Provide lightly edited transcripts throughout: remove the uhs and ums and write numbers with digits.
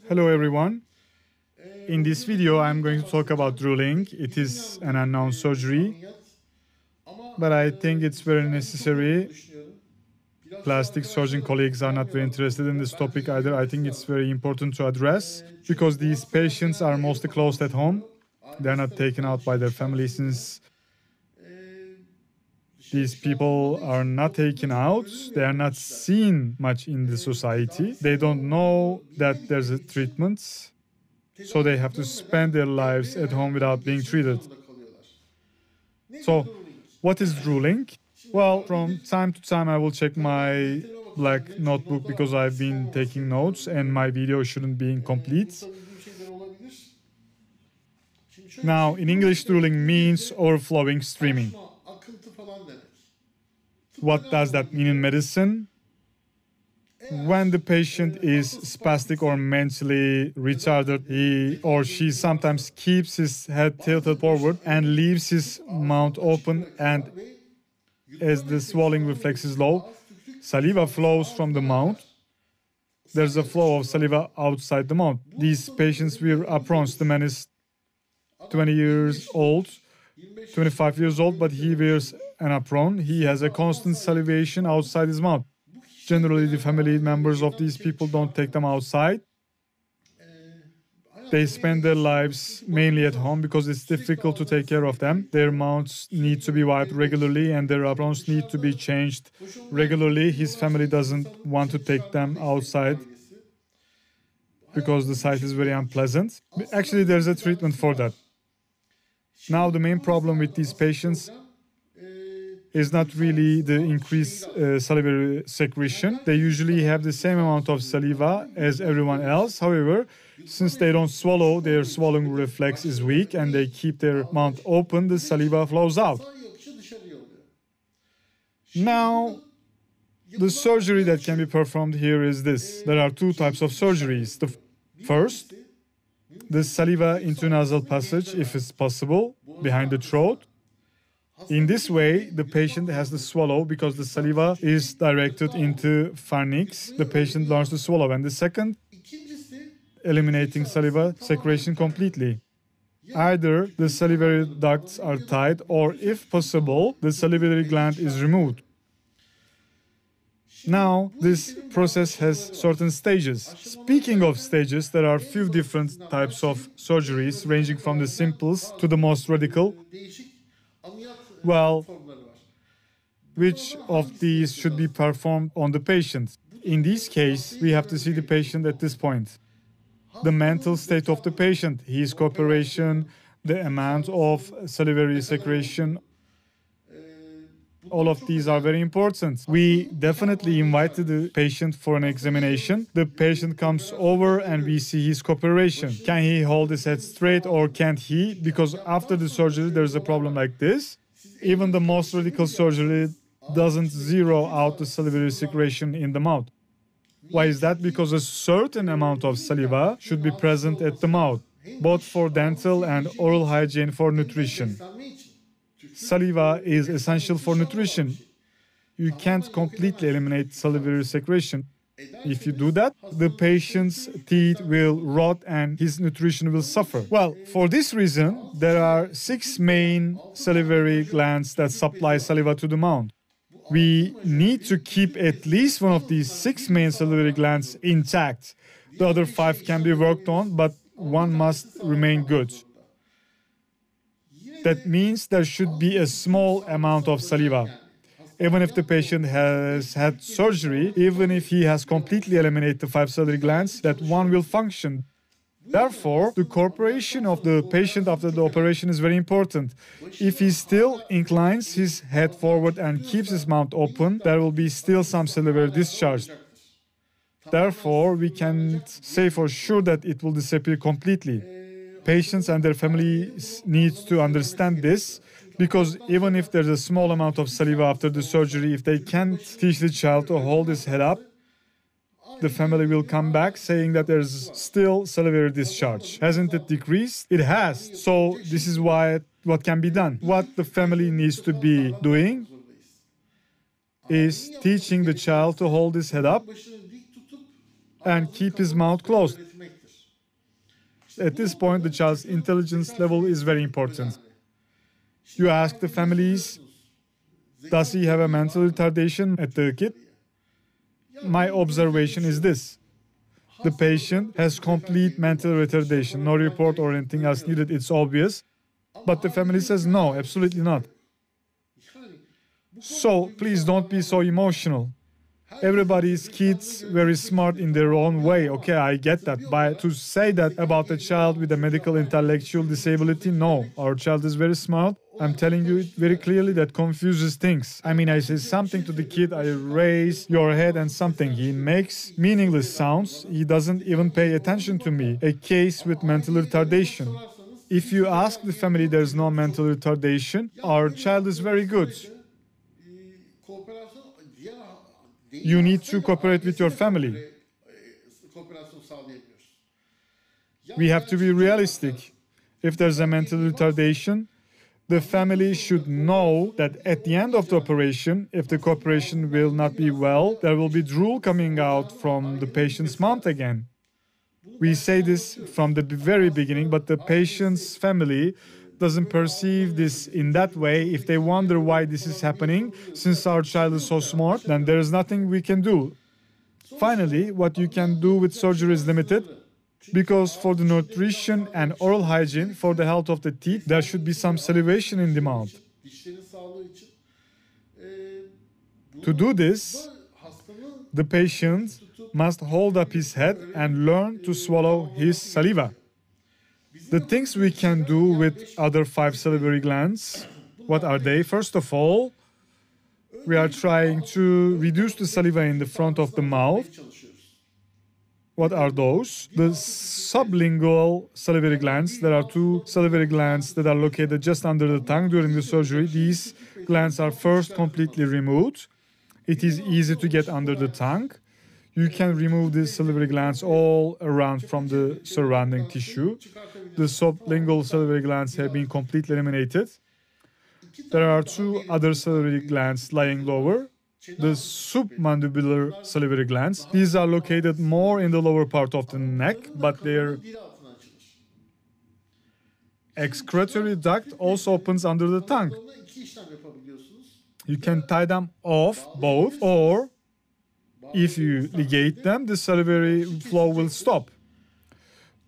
Hello everyone. In this video I'm going to talk about drooling. It is an unknown surgery, but I think it's very necessary. Plastic surgeon colleagues are not very interested in this topic either. I think it's very important to address because these patients are mostly closed at home. They're not taken out by their family since these people are not taken out. They are not seen much in the society. They don't know that there's a treatment. So they have to spend their lives at home without being treated. So what is drooling? Well, from time to time I will check my black notebook because I've been taking notes and my video shouldn't be incomplete. Now, in English, drooling means overflowing, streaming. What does that mean in medicine? When the patient is spastic or mentally retarded, he or she sometimes keeps his head tilted forward and leaves his mouth open, and as the swallowing reflex is low, saliva flows from the mouth. There's a flow of saliva outside the mouth. These patients wear aprons. The man is 20 years old, 25 years old, but he wears an apron. He has a constant salivation outside his mouth. Generally, the family members of these people don't take them outside. They spend their lives mainly at home because it's difficult to take care of them. Their mouths need to be wiped regularly and their aprons need to be changed regularly. His family doesn't want to take them outside because the sight is very unpleasant. Actually, there's a treatment for that. Now, the main problem with these patients is not really the increased salivary secretion. They usually have the same amount of saliva as everyone else. However, since they don't swallow, their swallowing reflex is weak and they keep their mouth open, the saliva flows out. Now, the surgery that can be performed here is this. There are two types of surgeries. The first, the saliva intranasal passage, if it's possible, behind the throat. In this way, the patient has to swallow because the saliva is directed into pharynx. The patient learns to swallow. And the second, eliminating saliva secretion completely. Either the salivary ducts are tied or, if possible, the salivary gland is removed. Now, this process has certain stages. Speaking of stages, there are few different types of surgeries, ranging from the simplest to the most radical. Well, which of these should be performed on the patient? In this case, we have to see the patient at this point. The mental state of the patient, his cooperation, the amount of salivary secretion, all of these are very important. We definitely invited the patient for an examination. The patient comes over and we see his cooperation. Can he hold his head straight or can't he? Because after the surgery, there's a problem like this. Even the most radical surgery doesn't zero out the salivary secretion in the mouth. Why is that? Because a certain amount of saliva should be present at the mouth, both for dental and oral hygiene for nutrition. Saliva is essential for nutrition. You can't completely eliminate salivary secretion. If you do that, the patient's teeth will rot and his nutrition will suffer. Well, for this reason, there are 6 main salivary glands that supply saliva to the mouth. We need to keep at least one of these 6 main salivary glands intact. The other 5 can be worked on, but one must remain good. That means there should be a small amount of saliva. Even if the patient has had surgery, even if he has completely eliminated the 5 salivary glands, that one will function. Therefore, the cooperation of the patient after the operation is very important. If he still inclines his head forward and keeps his mouth open, there will be still some salivary discharge. Therefore, we can't say for sure that it will disappear completely. Patients and their families need to understand this, because even if there's a small amount of saliva after the surgery, if they can't teach the child to hold his head up, the family will come back saying that there's still salivary discharge. Hasn't it decreased? It has. So this is what can be done. What the family needs to be doing is teaching the child to hold his head up and keep his mouth closed. At this point, the child's intelligence level is very important. You ask the families, does he have a mental retardation at the kid? My observation is this. The patient has complete mental retardation, no report or anything else needed, it's obvious. But the family says no, absolutely not. So please don't be so emotional. Everybody's kids very smart in their own way. Okay, I get that. But to say that about a child with a medical intellectual disability, no. Our child is very smart. I'm telling you it very clearly, that confuses things. I mean, I say something to the kid, I raise your head and something. He makes meaningless sounds. He doesn't even pay attention to me. A case with mental retardation. If you ask the family there's no mental retardation, our child is very good. You need to cooperate with your family. We have to be realistic. If there's a mental retardation, the family should know that at the end of the operation, if the cooperation will not be well, there will be drool coming out from the patient's mouth again. We say this from the very beginning, but the patient's family doesn't perceive this in that way. If they wonder why this is happening, since our child is so smart, then there is nothing we can do. Finally, what you can do with surgery is limited, because for the nutrition and oral hygiene, for the health of the teeth, there should be some salivation in the mouth. To do this, the patient must hold up his head and learn to swallow his saliva. The things we can do with other 5 salivary glands, what are they? First of all, we are trying to reduce the saliva in the front of the mouth. What are those? The sublingual salivary glands. There are 2 salivary glands that are located just under the tongue during the surgery. These glands are first completely removed. It is easy to get under the tongue. You can remove these salivary glands all around from the surrounding tissue. The sublingual salivary glands have been completely eliminated. There are 2 other salivary glands lying lower. The submandibular salivary glands. These are located more in the lower part of the neck, but their excretory duct also opens under the tongue. You can tie them off both, or if you ligate them, the salivary flow will stop.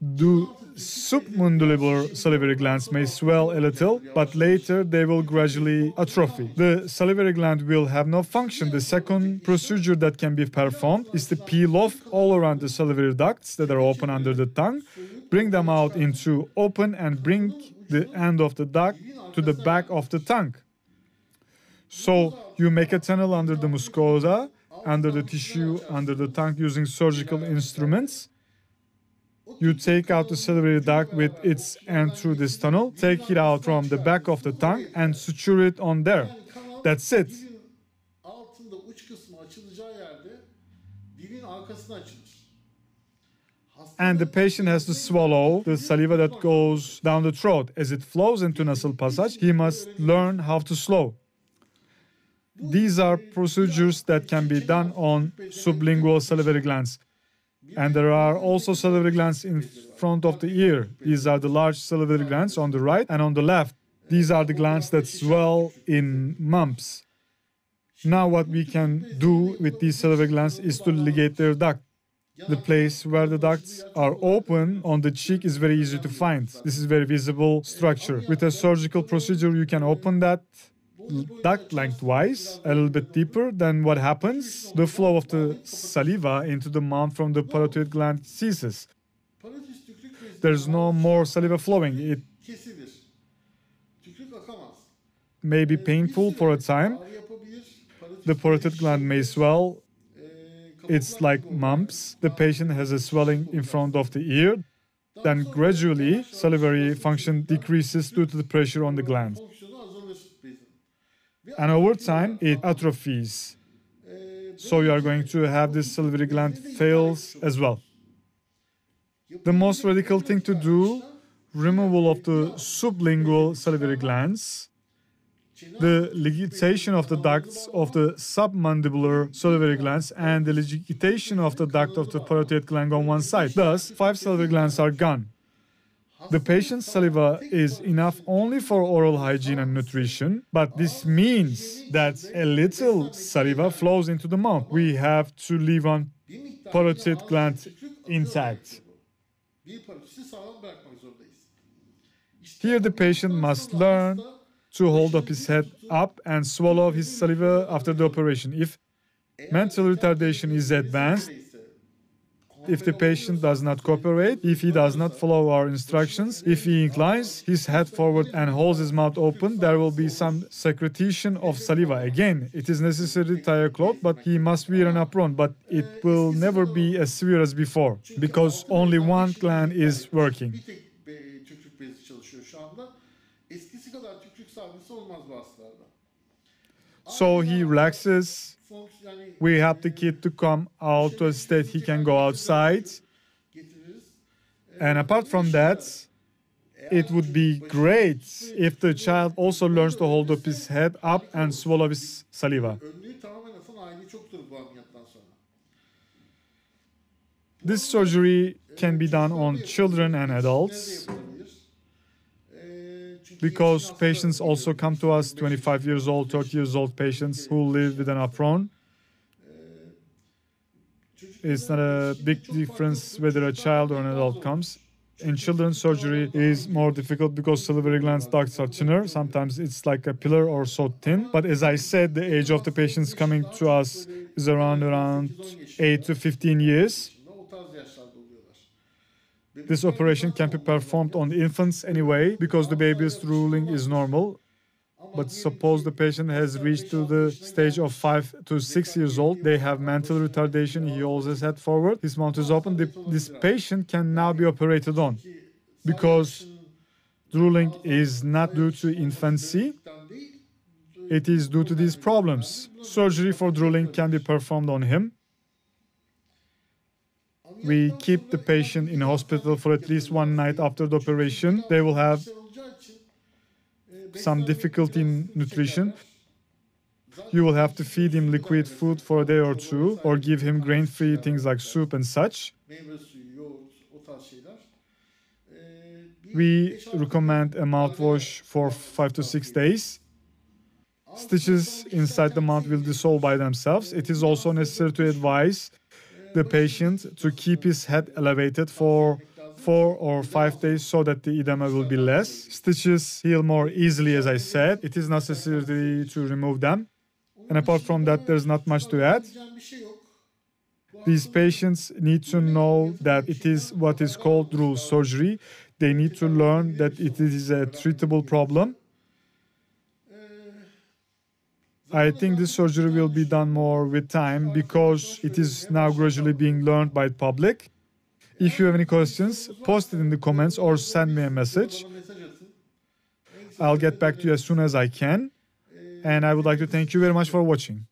The submandibular salivary glands may swell a little, but later they will gradually atrophy. The salivary gland will have no function. The second procedure that can be performed is to peel off all around the salivary ducts that are open under the tongue, bring them out into open, and bring the end of the duct to the back of the tongue. So you make a tunnel under the mucosa, under the tissue, under the tongue using surgical instruments. You take out the salivary duct with its end through this tunnel, take it out from the back of the tongue and suture it on there. That's it. And the patient has to swallow the saliva that goes down the throat. As it flows into nasal passage, he must learn how to swallow. These are procedures that can be done on sublingual salivary glands. And there are also salivary glands in front of the ear. These are the large salivary glands on the right and on the left. These are the glands that swell in mumps. Now what we can do with these salivary glands is to ligate their duct. The place where the ducts are open on the cheek is very easy to find. This is very visible structure. With a surgical procedure, you can open that duct lengthwise, a little bit deeper. Then what happens? The flow of the saliva into the mouth from the parotid gland ceases. There's no more saliva flowing. It may be painful for a time. The parotid gland may swell. It's like mumps. The patient has a swelling in front of the ear. Then gradually, salivary function decreases due to the pressure on the gland. And over time, it atrophies. So you are going to have this salivary gland fails as well. The most radical thing to do, removal of the sublingual salivary glands, the ligation of the ducts of the submandibular salivary glands, and the ligation of the duct of the parotid gland on one side. Thus, 5 salivary glands are gone. The patient's saliva is enough only for oral hygiene and nutrition, but this means that a little saliva flows into the mouth. We have to leave one parotid gland intact. Here the patient must learn to hold up his head up and swallow his saliva after the operation. If mental retardation is advanced, if the patient does not cooperate, if he does not follow our instructions, if he inclines his head forward and holds his mouth open, there will be some secretion of saliva. Again, it is necessary to tie a cloth, but he must wear an apron, but it will never be as severe as before, because only one gland is working. So he relaxes. We help the kid to come out to a state he can go outside. And apart from that, it would be great if the child also learns to hold up his head up and swallow his saliva. This surgery can be done on children and adults, because patients also come to us, 25 years old, 30 years old patients who live with an apron. It's not a big difference whether a child or an adult comes. In children's surgery, it is more difficult because salivary glands ducts are thinner. Sometimes it's like a pillar or so thin. But as I said, the age of the patients coming to us is around 8 to 15 years. This operation can be performed on the infants anyway, because the baby's drooling is normal. But suppose the patient has reached to the stage of 5 to 6 years old, they have mental retardation, he holds his head forward, his mouth is open, this patient can now be operated on. Because drooling is not due to infancy, it is due to these problems. Surgery for drooling can be performed on him. We keep the patient in hospital for at least one night after the operation. They will have some difficulty in nutrition. You will have to feed him liquid food for a day or two, or give him grain-free things like soup and such. We recommend a mouthwash for 5 to 6 days. Stitches inside the mouth will dissolve by themselves. It is also necessary to advise the patient to keep his head elevated for 4 or 5 days so that the edema will be less. Stitches heal more easily, as I said. It is necessary to remove them. And apart from that, there's not much to add. These patients need to know that it is what is called drool surgery. They need to learn that it is a treatable problem. I think this surgery will be done more with time because it is now gradually being learned by the public. If you have any questions, post it in the comments or send me a message. I'll get back to you as soon as I can. And I would like to thank you very much for watching.